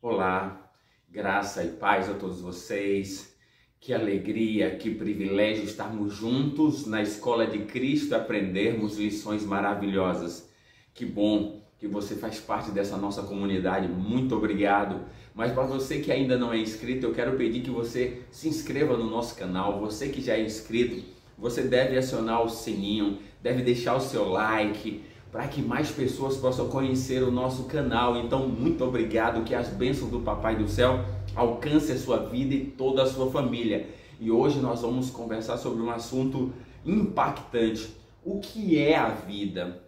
Olá, graça e paz a todos vocês. Que alegria, que privilégio estarmos juntos na Escola de Cristo e aprendermos lições maravilhosas. Que bom que você faz parte dessa nossa comunidade, muito obrigado. Mas para você que ainda não é inscrito, eu quero pedir que você se inscreva no nosso canal. Você que já é inscrito, você deve acionar o sininho, deve deixar o seu like, para que mais pessoas possam conhecer o nosso canal. Então, muito obrigado, que as bênçãos do Papai do Céu alcancem a sua vida e toda a sua família. E hoje nós vamos conversar sobre um assunto impactante. O que é a vida?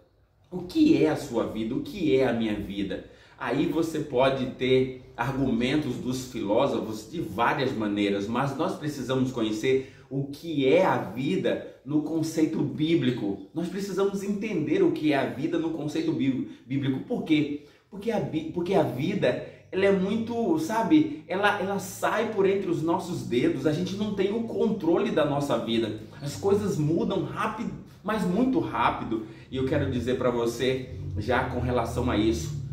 O que é a sua vida? O que é a minha vida? Aí você pode ter argumentos dos filósofos de várias maneiras, mas nós precisamos conhecer o que é a vida no conceito bíblico. Nós precisamos entender o que é a vida no conceito bíblico. Por quê? Porque a vida, ela é muito, sabe, ela sai por entre os nossos dedos. A gente não tem o controle da nossa vida. As coisas mudam rápido, mas muito rápido. E eu quero dizer para você, já com relação a isso,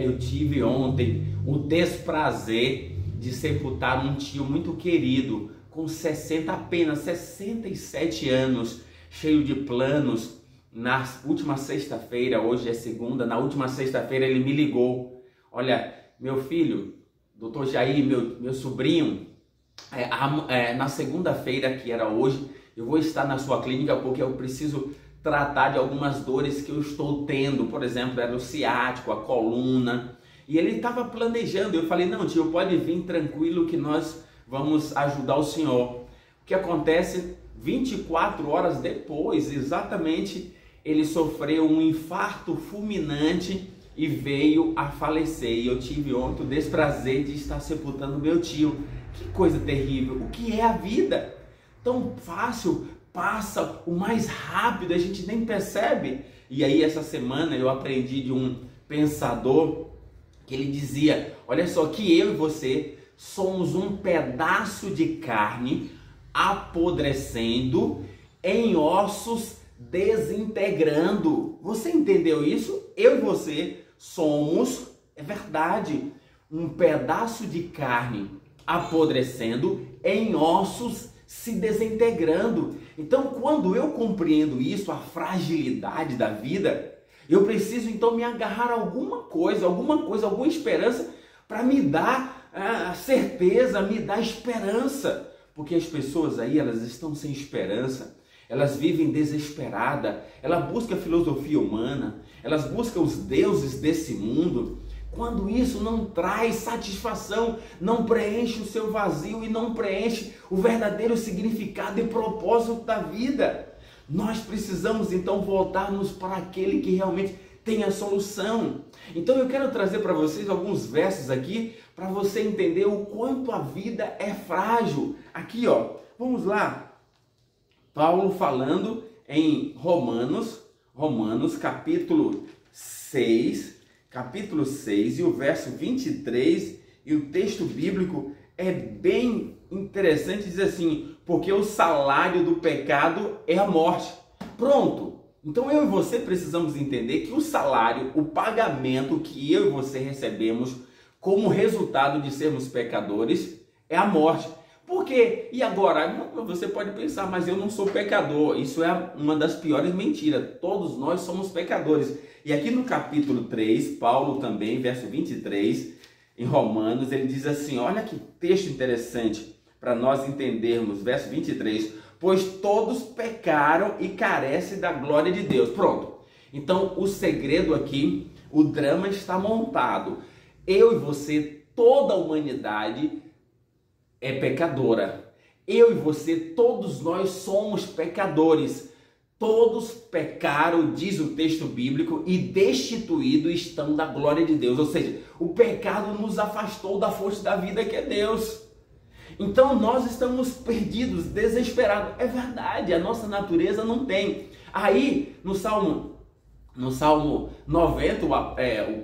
eu tive ontem o desprazer de sepultar um tio muito querido, com apenas 67 anos, cheio de planos. Na última sexta-feira, hoje é segunda, na última sexta-feira ele me ligou: olha, meu filho, doutor Jair, meu sobrinho, na segunda-feira, que era hoje, eu vou estar na sua clínica porque eu preciso tratar de algumas dores que eu estou tendo. Por exemplo, era o ciático, a coluna, e ele estava planejando. Eu falei: não, tio, pode vir tranquilo que nós vamos ajudar o senhor. O que acontece? 24 horas depois, exatamente, ele sofreu um infarto fulminante e veio a falecer. E eu tive ontem o desprazer de estar sepultando meu tio. Que coisa terrível! O que é a vida? Tão fácil, passa o mais rápido, a gente nem percebe. E aí essa semana eu aprendi de um pensador que ele dizia: olha só, que eu e você somos um pedaço de carne apodrecendo em ossos desintegrando. Você entendeu isso? Eu e você somos, é verdade, um pedaço de carne apodrecendo em ossos se desintegrando. Então, quando eu compreendo isso, a fragilidade da vida, eu preciso então me agarrar a alguma coisa, alguma esperança para me dar a certeza, me dar esperança. Porque as pessoas aí, elas estão sem esperança, elas vivem desesperadas, elas buscam a filosofia humana, elas buscam os deuses desse mundo, quando isso não traz satisfação, não preenche o seu vazio e não preenche o verdadeiro significado e propósito da vida. Nós precisamos então voltarmos para aquele que realmente tem a solução. Então eu quero trazer para vocês alguns versos aqui para você entender o quanto a vida é frágil. Aqui, ó, vamos lá. Paulo falando em Romanos capítulo 6 e o verso 23, e o texto bíblico é bem interessante, diz assim: porque o salário do pecado é a morte. Pronto. Então eu e você precisamos entender que o salário, o pagamento que eu e você recebemos como resultado de sermos pecadores é a morte. Por quê? E agora, você pode pensar: mas eu não sou pecador. Isso é uma das piores mentiras. Todos nós somos pecadores. E aqui no capítulo 3, Paulo também, verso 23, em Romanos, ele diz assim, olha que texto interessante para nós entendermos, verso 23, pois todos pecaram e carecem da glória de Deus. Pronto. Então, o segredo aqui, o drama está montado. Eu e você, toda a humanidade é pecadora. Eu e você, todos nós somos pecadores. Todos pecaram, diz o texto bíblico, e destituídos estão da glória de Deus. Ou seja, o pecado nos afastou da força da vida que é Deus. Então nós estamos perdidos, desesperados. É verdade, a nossa natureza não tem. Aí, no Salmo 90,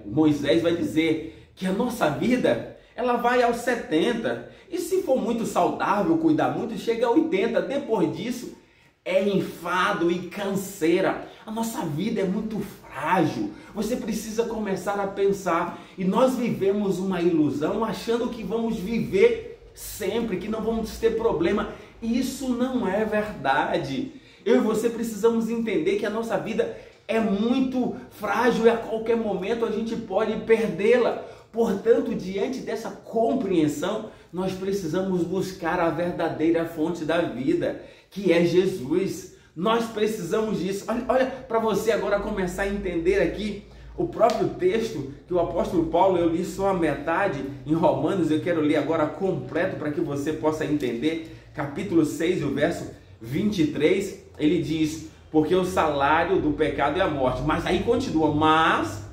Moisés vai dizer que a nossa vida, ela vai aos 70. E se for muito saudável, cuidar muito, chega a 80. Depois disso, é enfado e canseira. A nossa vida é muito frágil. Você precisa começar a pensar. E nós vivemos uma ilusão achando que vamos viver sempre, que não vamos ter problema. Isso não é verdade. Eu e você precisamos entender que a nossa vida é muito frágil e a qualquer momento a gente pode perdê-la. Portanto, diante dessa compreensão, nós precisamos buscar a verdadeira fonte da vida, que é Jesus. Nós precisamos disso. Olha para você agora começar a entender aqui o próprio texto que o apóstolo Paulo, eu li só a metade em Romanos, eu quero ler agora completo para que você possa entender. Capítulo 6, o verso 23, ele diz: porque o salário do pecado é a morte. Mas aí continua: mas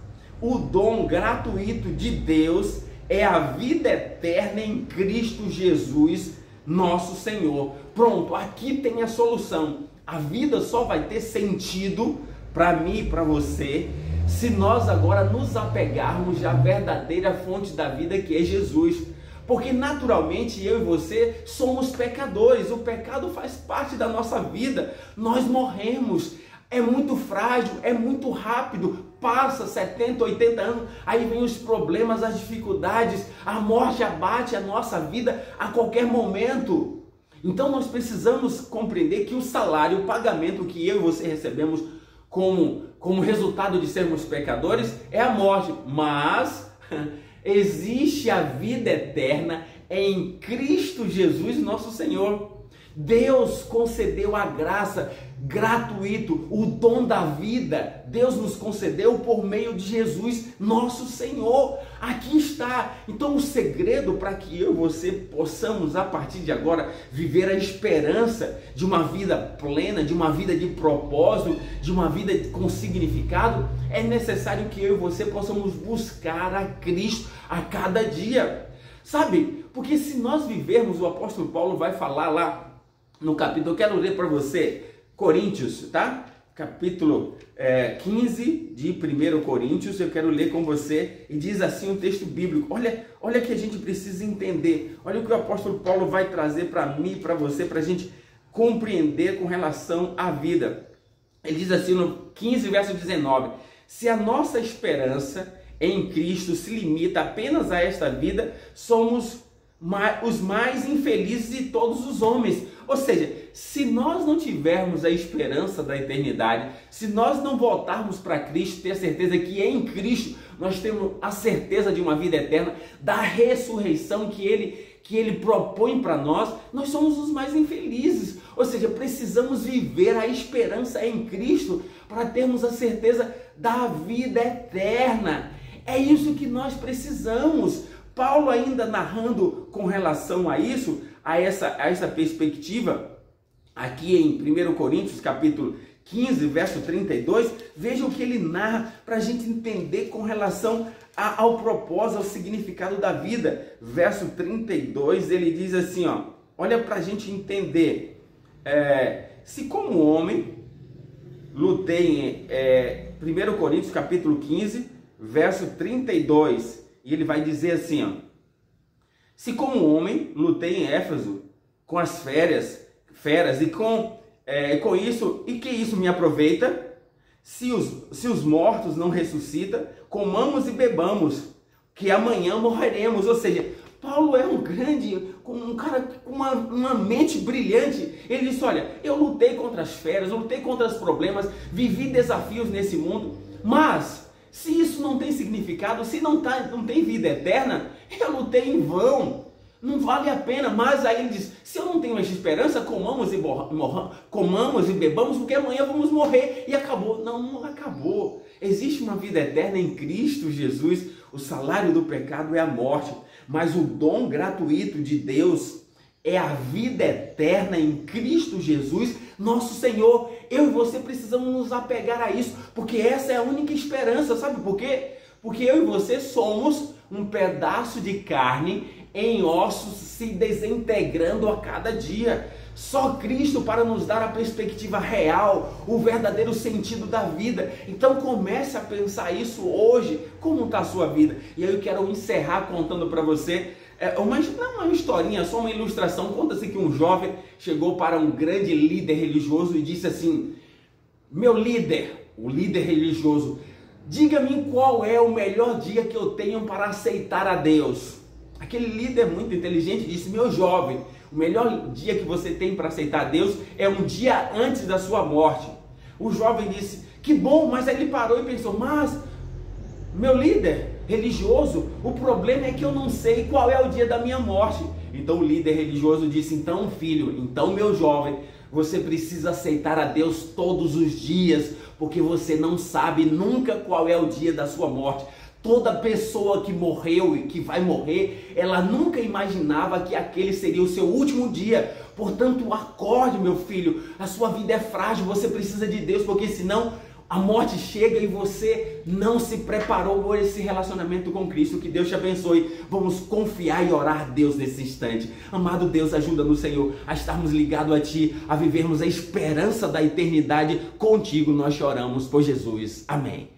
o dom gratuito de Deus é a vida eterna em Cristo Jesus, nosso Senhor. Pronto, aqui tem a solução. A vida só vai ter sentido para mim e para você se nós agora nos apegarmos à verdadeira fonte da vida, que é Jesus. Porque naturalmente eu e você somos pecadores. O pecado faz parte da nossa vida. Nós morremos. É muito frágil, é muito rápido. Passa 70, 80 anos, aí vem os problemas, as dificuldades, a morte abate a nossa vida a qualquer momento. Então nós precisamos compreender que o salário, o pagamento que eu e você recebemos como resultado de sermos pecadores é a morte. Mas existe a vida eterna em Cristo Jesus, nosso Senhor. Deus concedeu a graça gratuito, o dom da vida. Deus nos concedeu por meio de Jesus, nosso Senhor. Aqui está. Então o segredo para que eu e você possamos a partir de agora viver a esperança de uma vida plena, de uma vida de propósito, de uma vida com significado, é necessário que eu e você possamos buscar a Cristo a cada dia. Sabe? Porque se nós vivermos, o apóstolo Paulo vai falar lá no capítulo, eu quero ler para você, Coríntios, tá? Capítulo 15 de 1 Coríntios, eu quero ler com você, e diz assim o texto bíblico. Olha que a gente precisa entender, olha o que o apóstolo Paulo vai trazer para mim e para você, para a gente compreender com relação à vida. Ele diz assim no 15, verso 19, se a nossa esperança em Cristo se limita apenas a esta vida, somos os mais infelizes de todos os homens. Ou seja, se nós não tivermos a esperança da eternidade, se nós não voltarmos para Cristo, ter a certeza que em Cristo nós temos a certeza de uma vida eterna, da ressurreição que Ele propõe para nós, nós somos os mais infelizes. Ou seja, precisamos viver a esperança em Cristo para termos a certeza da vida eterna. É isso que nós precisamos. Paulo ainda narrando com relação a isso, a essa perspectiva, aqui em 1 Coríntios capítulo 15, verso 32, veja o que ele narra para a gente entender com relação ao propósito, ao significado da vida. Verso 32, ele diz assim, olha para a gente entender, se como homem lutei, 1 Coríntios capítulo 15, verso 32, e ele vai dizer assim, se como homem lutei em Éfeso com as feras e com isso, e que isso me aproveita? Se os mortos não ressuscitam, comamos e bebamos, que amanhã morreremos. Ou seja, Paulo é um cara com uma mente brilhante. Ele disse, olha, eu lutei contra as feras, eu lutei contra os problemas, vivi desafios nesse mundo, mas se isso não tem significado, se não tem vida eterna, eu lutei em vão, não vale a pena. Mas aí ele diz, se eu não tenho essa esperança, comamos e bebamos, porque amanhã vamos morrer. E acabou. Não acabou. Existe uma vida eterna em Cristo Jesus. O salário do pecado é a morte, mas o dom gratuito de Deus é a vida eterna em Cristo Jesus, nosso Senhor. Eu e você precisamos nos apegar a isso, porque essa é a única esperança. Sabe por quê? Porque eu e você somos um pedaço de carne em ossos se desintegrando a cada dia. Só Cristo para nos dar a perspectiva real, o verdadeiro sentido da vida. Então comece a pensar isso hoje. Como está a sua vida? E aí eu quero encerrar contando para você não uma historinha, só uma ilustração. Conta-se que um jovem chegou para um grande líder religioso e disse assim, meu líder, o líder religioso, Diga-me qual é o melhor dia que eu tenho para aceitar a Deus. Aquele líder muito inteligente disse: meu jovem, o melhor dia que você tem para aceitar a Deus é um dia antes da sua morte. O jovem disse: que bom, mas aí ele parou e pensou: mas, meu líder religioso, o problema é que eu não sei qual é o dia da minha morte. Então o líder religioso disse: então filho, então meu jovem, você precisa aceitar a Deus todos os dias, porque você não sabe nunca qual é o dia da sua morte. Toda pessoa que morreu e que vai morrer, ela nunca imaginava que aquele seria o seu último dia. Portanto, acorde, meu filho, a sua vida é frágil, você precisa de Deus, porque senão a morte chega e você não se preparou por esse relacionamento com Cristo. Que Deus te abençoe. Vamos confiar e orar a Deus nesse instante. Amado Deus, ajuda-nos, Senhor, a estarmos ligados a Ti, a vivermos a esperança da eternidade contigo. Nós choramos por Jesus. Amém.